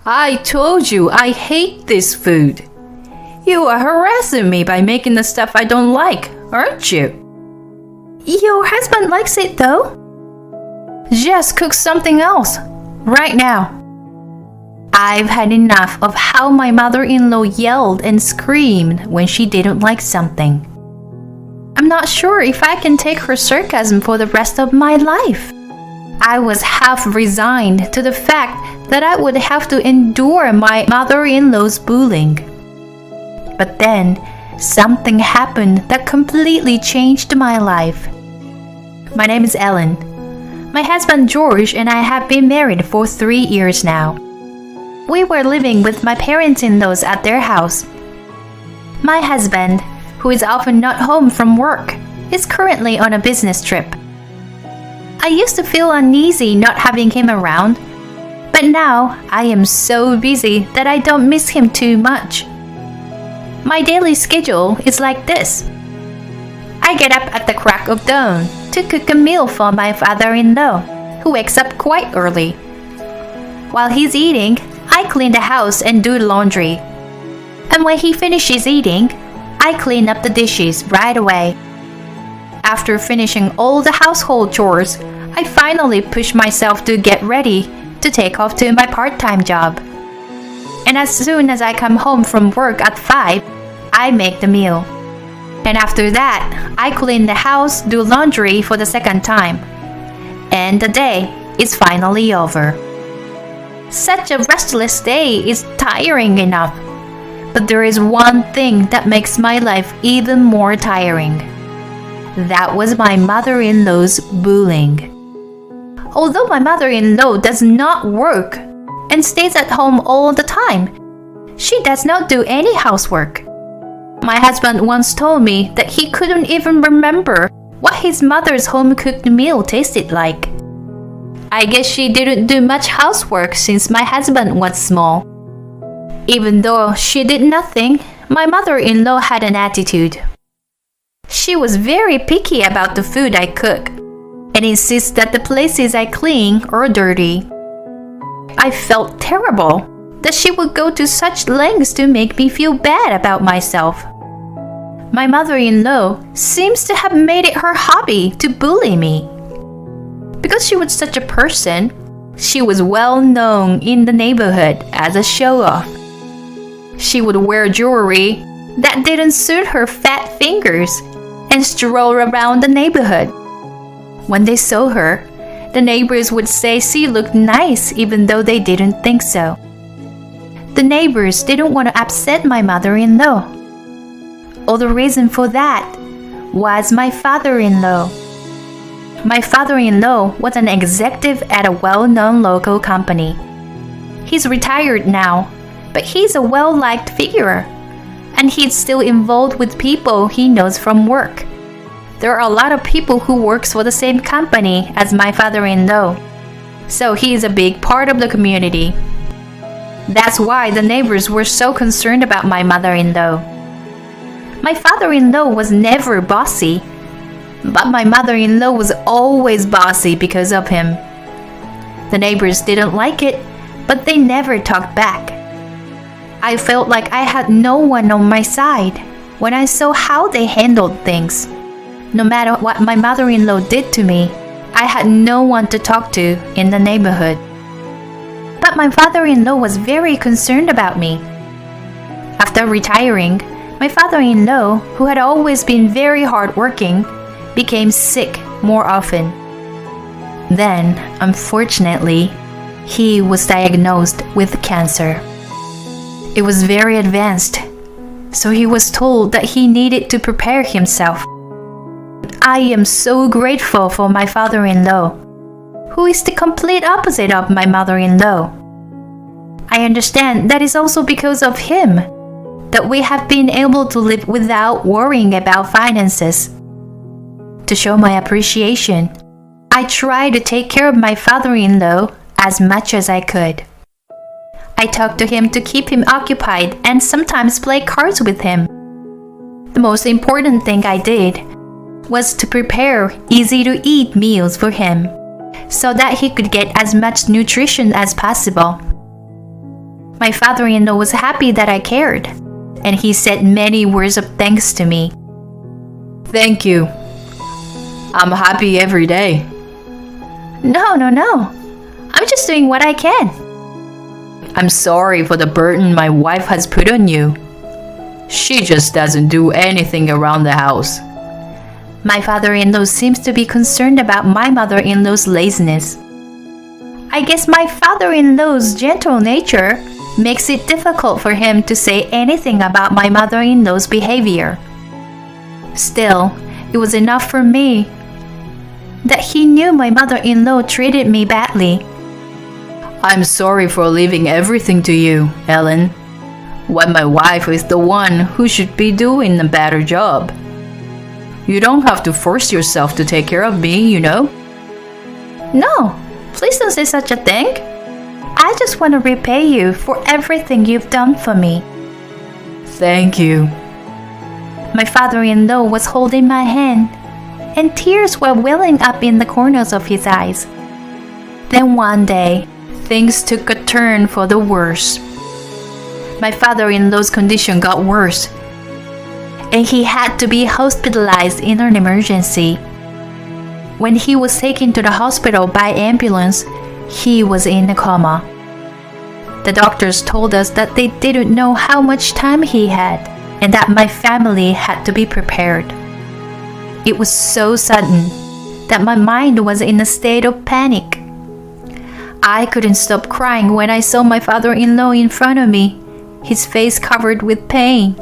I told you I hate this food. You are harassing me by making the stuff I don't like, aren't you? Your husband likes it though. Just cook something else, right now. I've had enough of how my mother-in-law yelled and screamed when she didn't like something. I'm not sure if I can take her sarcasm for the rest of my life. I was half resigned to the fact that I would have to endure my mother-in-law's bullying. But then, something happened that completely changed my life. My name is Ellen. My husband George and I have been married for 3 years now. We were living with my parents-in-laws at their house. My husband, who is often not home from work, is currently on a business trip. I used to feel uneasy not having him around, but now I am so busy that I don't miss him too much. My daily schedule is like this. I get up at the crack of dawn to cook a meal for my father-in-law, who wakes up quite early. While he's eating, I clean the house and do laundry. And when he finishes eating, I clean up the dishes right away. After finishing all the household chores, I finally push myself to get ready to take off to my part-time job. And as soon as I come home from work at 5, I make the meal. And after that, I clean the house, do laundry for the second time. And the day is finally over. Such a restless day is tiring enough. But there is one thing that makes my life even more tiring. That was my mother-in-law's bullying. Although my mother-in-law does not work and stays at home all the time, she does not do any housework. My husband once told me that he couldn't even remember what his mother's home-cooked meal tasted like. I guess she didn't do much housework since my husband was small. Even though she did nothing, my mother-in-law had an attitude. She was very picky about the food I cook and insists that the places I clean are dirty. I felt terrible that she would go to such lengths to make me feel bad about myself. My mother-in-law seems to have made it her hobby to bully me. Because she was such a person, she was well known in the neighborhood as a show-off. She would wear jewelry that didn't suit her fat fingers and stroll around the neighborhood. When they saw her, the neighbors would say she looked nice even though they didn't think so. The neighbors didn't want to upset my mother-in-law. All the reason for that was my father-in-law. My father-in-law was an executive at a well-known local company. He's retired now, but he's a well-liked figure, and he's still involved with people he knows from work. There are a lot of people who works for the same company as my father-in-law, so he is a big part of the community. That's why the neighbors were so concerned about my mother-in-law. My father-in-law was never bossy, but my mother-in-law was always bossy because of him. The neighbors didn't like it, but they never talked back. I felt like I had no one on my side when I saw how they handled things. No matter what my mother-in-law did to me, I had no one to talk to in the neighborhood. But my father-in-law was very concerned about me. After retiring, my father-in-law, who had always been very hardworking, became sick more often. Then, unfortunately, he was diagnosed with cancer. It was very advanced, so he was told that he needed to prepare himself. I am so grateful for my father-in-law, who is the complete opposite of my mother-in-law. I understand that is also because of him that we have been able to live without worrying about finances. To show my appreciation, I try to take care of my father-in-law as much as I could. I talk to him to keep him occupied and sometimes play cards with him. The most important thing I did was to prepare easy-to-eat meals for him so that he could get as much nutrition as possible. My father-in-law was happy that I cared, and he said many words of thanks to me. Thank you. I'm happy every day. No. I'm just doing what I can. I'm sorry for the burden my wife has put on you. She just doesn't do anything around the house. My father-in-law seems to be concerned about my mother-in-law's laziness. I guess my father-in-law's gentle nature makes it difficult for him to say anything about my mother-in-law's behavior. Still, it was enough for me that he knew my mother-in-law treated me badly. I'm sorry for leaving everything to you, Ellen, when my wife is the one who should be doing a better job. You don't have to force yourself to take care of me, you know? No, please don't say such a thing. I just want to repay you for everything you've done for me. Thank you. My father-in-law was holding my hand, and tears were welling up in the corners of his eyes. Then one day, things took a turn for the worse. My father-in-law's condition got worse, and he had to be hospitalized in an emergency. When he was taken to the hospital by ambulance, he was in a coma. The doctors told us that they didn't know how much time he had, and that my family had to be prepared. It was so sudden that my mind was in a state of panic. I couldn't stop crying when I saw my father-in-law in front of me, his face covered with pain.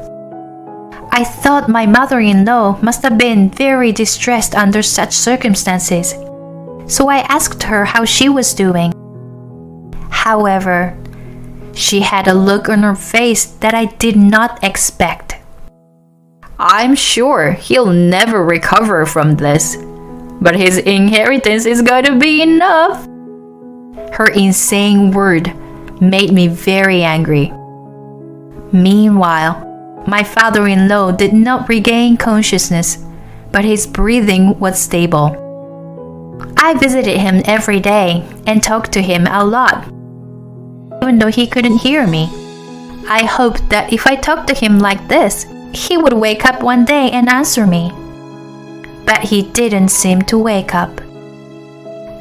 I thought my mother-in-law must have been very distressed under such circumstances, so I asked her how she was doing. However, she had a look on her face that I did not expect. I'm sure he'll never recover from this, but his inheritance is going to be enough. Her insane word made me very angry. Meanwhile, my father-in-law did not regain consciousness, but his breathing was stable. I visited him every day and talked to him a lot, even though he couldn't hear me. I hoped that if I talked to him like this, he would wake up one day and answer me. But he didn't seem to wake up.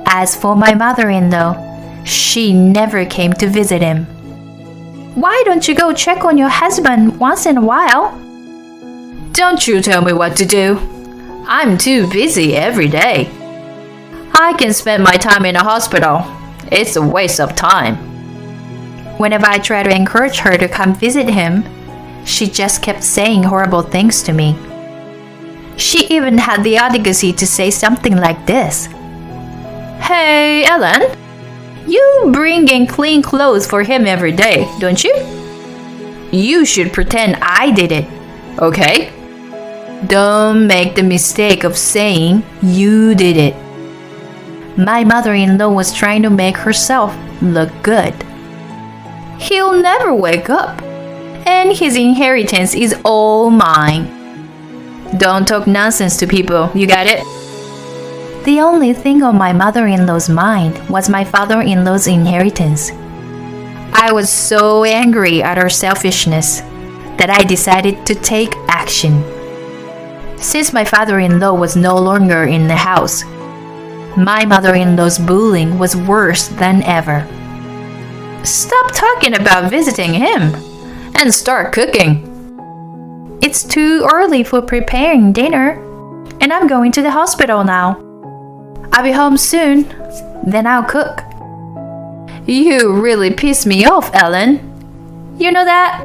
As for my mother-in-law, she never came to visit him. Why don't you go check on your husband once in a while? Don't you tell me what to do. I'm too busy every day. I can spend my time in a hospital. It's a waste of time. Whenever I tried to encourage her to come visit him, she just kept saying horrible things to me. She even had the audacity to say something like this. Hey, Ellen, you bring in clean clothes for him every day, don't you? You should pretend I did it, okay? Don't make the mistake of saying you did it. My mother-in-law was trying to make herself look good. He'll never wake up, and his inheritance is all mine. Don't talk nonsense to people, you got it? The only thing on my mother-in-law's mind was my father-in-law's inheritance. I was so angry at her selfishness that I decided to take action. Since my father-in-law was no longer in the house, my mother-in-law's bullying was worse than ever. Stop talking about visiting him and start cooking. It's too early for preparing dinner, and I'm going to the hospital now. I'll be home soon, then I'll cook. You really piss me off, Ellen. You know that?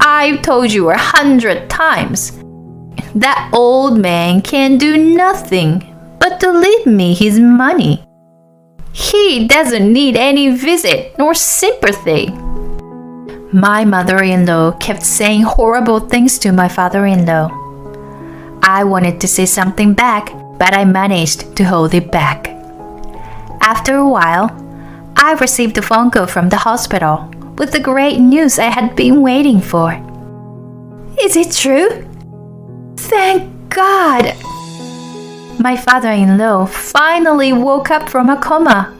I've told you 100 times. That old man can do nothing but to leave me his money. He doesn't need any visit nor sympathy. My mother-in-law kept saying horrible things to my father-in-law. I wanted to say something back, but I managed to hold it back. After a while, I received a phone call from the hospital with the great news I had been waiting for. Is it true? Thank God! My father-in-law finally woke up from a coma.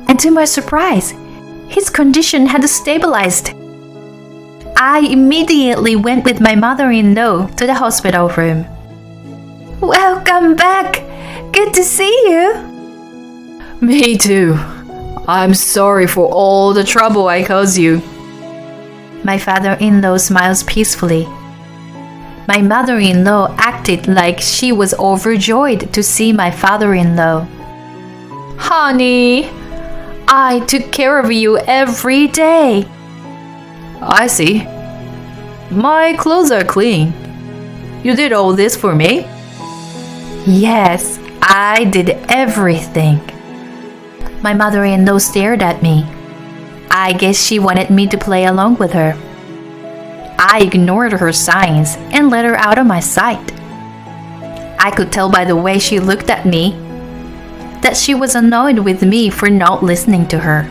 And to my surprise, His condition had stabilized. I immediately went with my mother-in-law to the hospital room. Welcome back. Good to see you. Me too. I'm sorry for all the trouble I caused you. My father-in-law smiles peacefully. My mother-in-law acted like she was overjoyed to see my father-in-law. Honey, I took care of you every day. I see. My clothes are clean. You did all this for me? Yes, I did everything. My mother-in-law stared at me. I guess she wanted me to play along with her. I ignored her signs and let her out of my sight. I could tell by the way she looked at me that she was annoyed with me for not listening to her.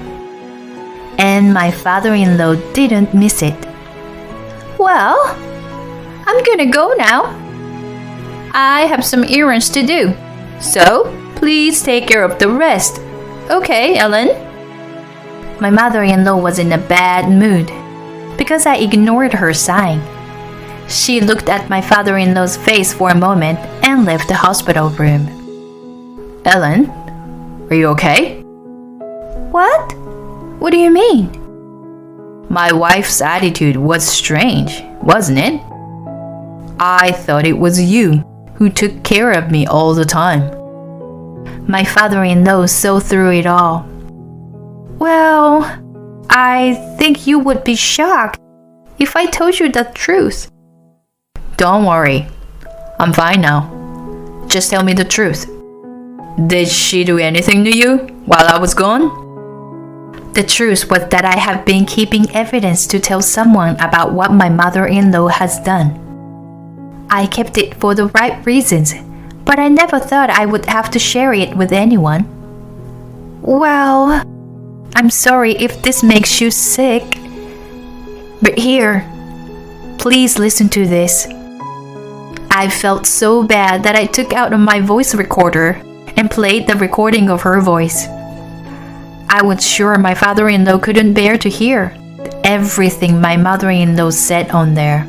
And my father-in-law didn't miss it. Well, I'm gonna go now. I have some errands to do. So, please take care of the rest. Okay, Ellen? My mother-in-law was in a bad mood because I ignored her sign. She looked at my father-in-law's face for a moment and left the hospital room. Ellen, are you okay? What? What do you mean? My wife's attitude was strange, wasn't it? I thought it was you who took care of me all the time. My father-in-law saw through it all. Well, I think you would be shocked if I told you the truth. Don't worry. I'm fine now. Just tell me the truth. Did she do anything to you while I was gone? The truth was that I have been keeping evidence to tell someone about what my mother-in-law has done. I kept it for the right reasons, but I never thought I would have to share it with anyone. Well, I'm sorry if this makes you sick. But here, please listen to this. I felt so bad that I took out my voice recorder and played the recording of her voice. I was sure my father-in-law couldn't bear to hear everything my mother-in-law said on there.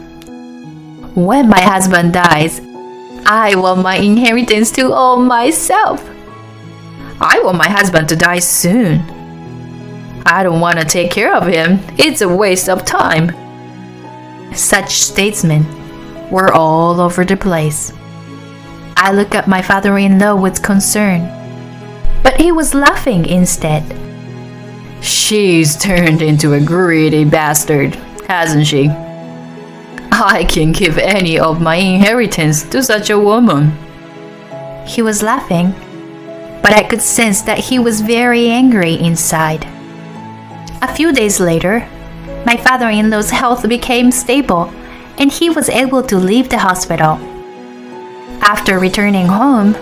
When my husband dies, I want my inheritance to all myself. I want my husband to die soon. I don't want to take care of him. It's a waste of time. Such statements were all over the place. I looked at my father-in-law with concern, but he was laughing instead. She's turned into a greedy bastard, hasn't she? I can give any of my inheritance to such a woman. He was laughing, but I could sense that he was very angry inside. A few days later, my father-in-law's health became stable and he was able to leave the hospital. After returning home,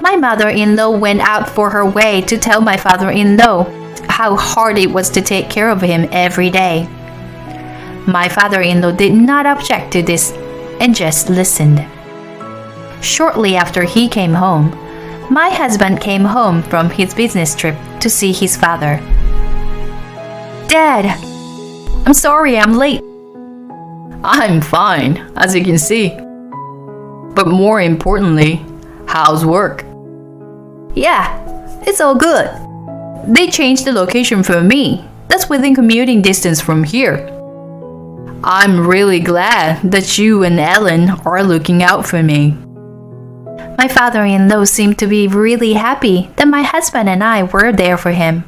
my mother-in-law went out for her way to tell my father-in-law how hard it was to take care of him every day. My father-in-law did not object to this and just listened. Shortly after he came home, my husband came home from his business trip to see his father. Dad, I'm sorry I'm late. I'm fine, as you can see. But more importantly, how's work? Yeah, it's all good. They changed the location for me. That's within commuting distance from here. I'm really glad that you and Ellen are looking out for me. My father-in-law seemed to be really happy that my husband and I were there for him.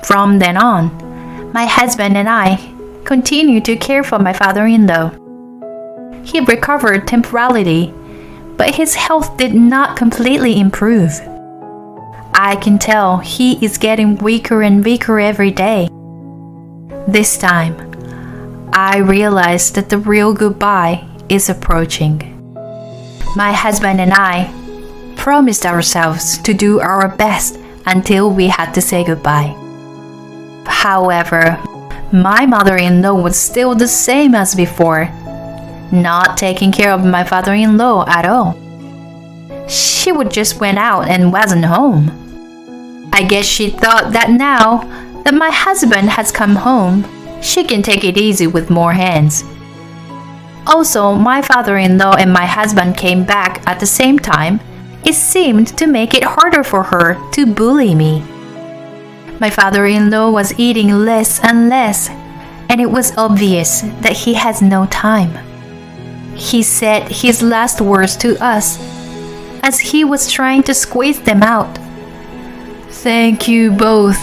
From then on, my husband and I continued to care for my father-in-law. He recovered temporarily, but his health did not completely improve. I can tell he is getting weaker and weaker every day. This time, I realized that the real goodbye is approaching. My husband and I promised ourselves to do our best until we had to say goodbye. However, my mother-in-law was still the same as before, not taking care of my father-in-law at all. She would just went out and wasn't home. I guess she thought that now that my husband has come home, she can take it easy with more hands. Also, my father-in-law and my husband came back at the same time. It seemed to make it harder for her to bully me. My father-in-law was eating less and less, and it was obvious that he has no time. He said his last words to us as he was trying to squeeze them out. "Thank you both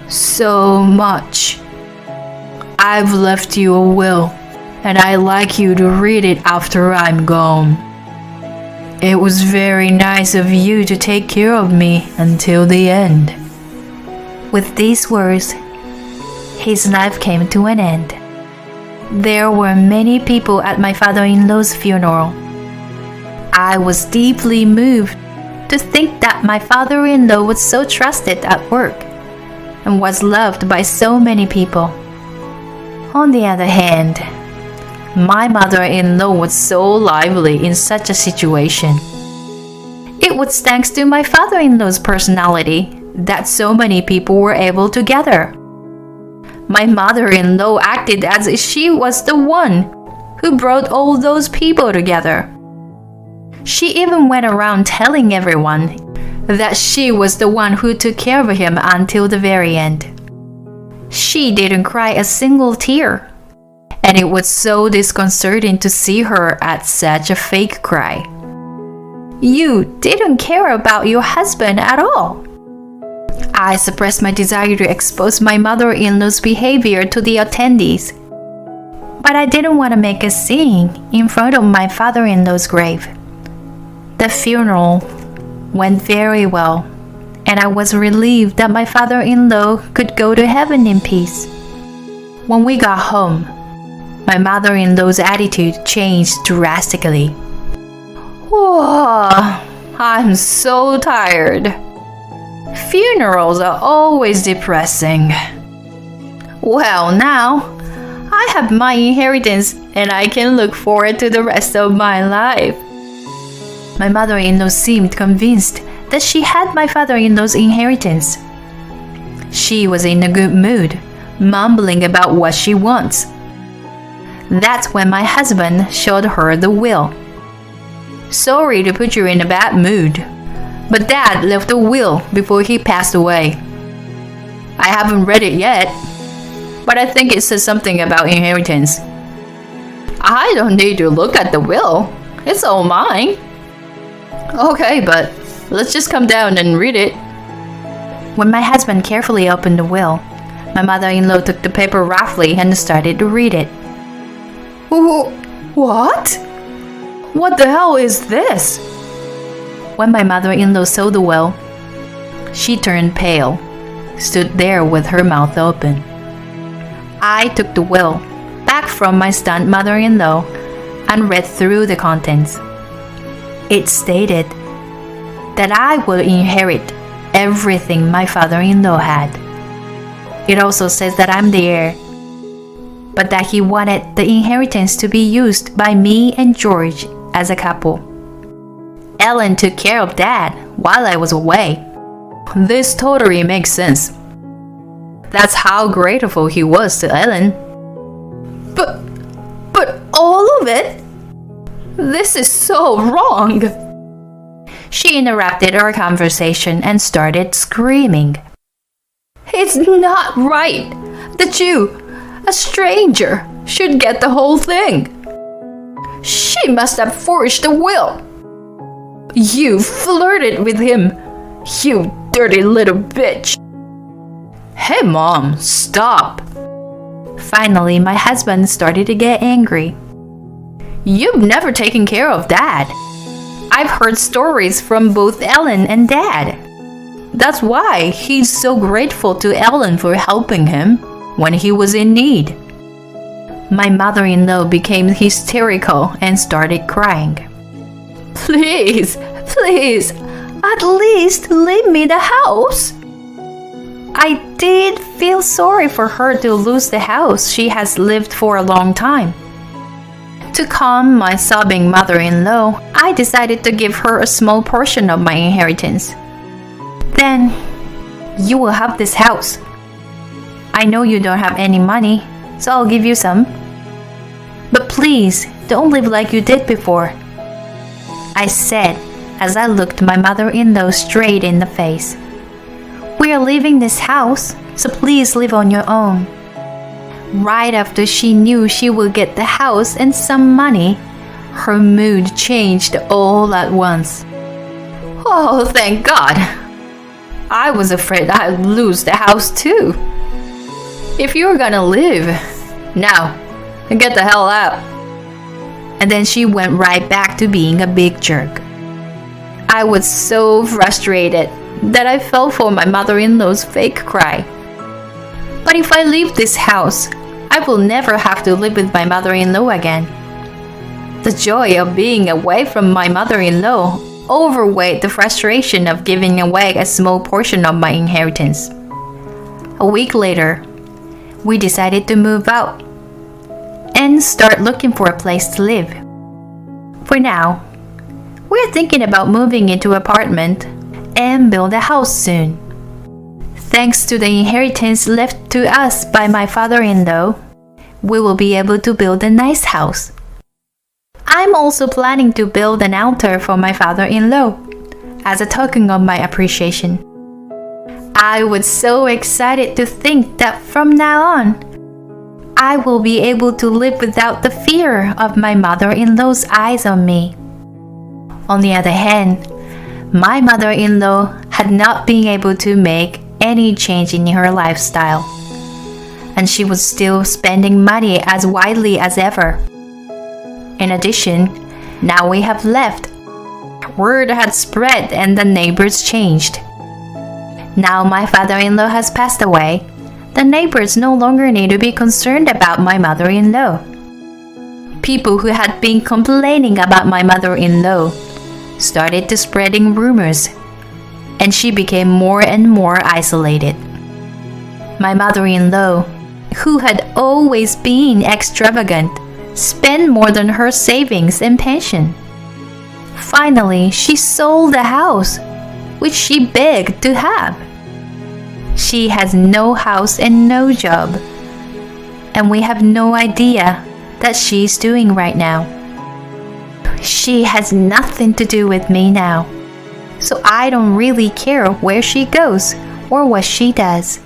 so much. I've left you a will, and I'd like you to read it after I'm gone. It was very nice of you to take care of me until the end." With these words, his life came to an end. There were many people at my father-in-law's funeral. I was deeply moved to think that my father-in-law was so trusted at work and was loved by so many people. On the other hand, my mother-in-law was so lively in such a situation. It was thanks to my father-in-law's personality that so many people were able to gather. My mother-in-law acted as if she was the one who brought all those people together. She even went around telling everyone that she was the one who took care of him until the very end. She didn't cry a single tear, and it was so disconcerting to see her at such a fake cry. You didn't care about your husband at all. I suppressed my desire to expose my mother-in-law's behavior to the attendees, but I didn't want to make a scene in front of my father-in-law's grave. The funeral went very well, and I was relieved that my father-in-law could go to heaven in peace. When we got home, my mother-in-law's attitude changed drastically. "Whoa, I'm so tired. Funerals are always depressing. Well, now I have my inheritance and I can look forward to the rest of my life." My mother-in-law seemed convinced that she had my father-in-law's inheritance. She was in a good mood, mumbling about what she wants. That's when my husband showed her the will. "Sorry to put you in a bad mood, but Dad left a will before he passed away. I haven't read it yet, but I think it says something about inheritance." "I don't need to look at the will. It's all mine." "Okay, but let's just come down and read it." When my husband carefully opened the will, my mother-in-law took the paper roughly and started to read it. What? What the hell is this?" When my mother-in-law saw the will, she turned pale, stood there with her mouth open. I took the will back from my stunned mother-in-law and read through the contents. It stated that I will inherit everything my father-in-law had. It also says that I'm the heir, but that he wanted the inheritance to be used by me and George as a couple. Ellen took care of Dad while I was away. This totally makes sense. That's how grateful he was to Ellen. But all of it? This is so wrong. She interrupted our conversation and started screaming. "It's not right that you, a stranger, should get the whole thing. She must have forged the will. You flirted with him, you dirty little bitch." "Hey Mom, stop." Finally, my husband started to get angry. "You've never taken care of Dad. I've heard stories from both Ellen and Dad. That's why he's so grateful to Ellen for helping him when he was in need." My mother-in-law became hysterical and started crying. Please, at least leave me the house." I did feel sorry for her to lose the house she has lived for a long time. To calm my sobbing mother-in-law, I decided to give her a small portion of my inheritance. "Then, you will have this house. I know you don't have any money, so I'll give you some. But please, don't live like you did before, I said as I looked my mother-in-law straight in the face. We are leaving this house, so please live on your own. Right after she knew she would get the house and some money, her mood changed all at once. Oh, thank God! I was afraid I'd lose the house too. If you're gonna live, now, get the hell out. And then she went right back to being a big jerk. I was so frustrated that I fell for my mother-in-law's fake cry. But if I leave this house, I will never have to live with my mother-in-law again. The joy of being away from my mother-in-law overweighed the frustration of giving away a small portion of my inheritance. A week later, we decided to move out and start looking for a place to live. For now, we're thinking about moving into an apartment and build a house soon. Thanks to the inheritance left to us by my father-in-law, we will be able to build a nice house. I'm also planning to build an altar for my father-in-law as a token of my appreciation. I was so excited to think that from now on, I will be able to live without the fear of my mother-in-law's eyes on me. On the other hand, my mother-in-law had not been able to make any change in her lifestyle, and she was still spending money as widely as ever. In addition, now we have left. Word had spread and the neighbors changed. Now my father-in-law has passed away. The neighbors no longer need to be concerned about my mother-in-law. People who had been complaining about my mother-in-law started to spreading rumors, and she became more and more isolated. My mother-in-law, who had always been extravagant, spent more than her savings and pension. Finally, she sold the house, which she begged to have. She has no house and no job, and we have no idea that she's doing right now. She has nothing to do with me now, so I don't really care where she goes or what she does.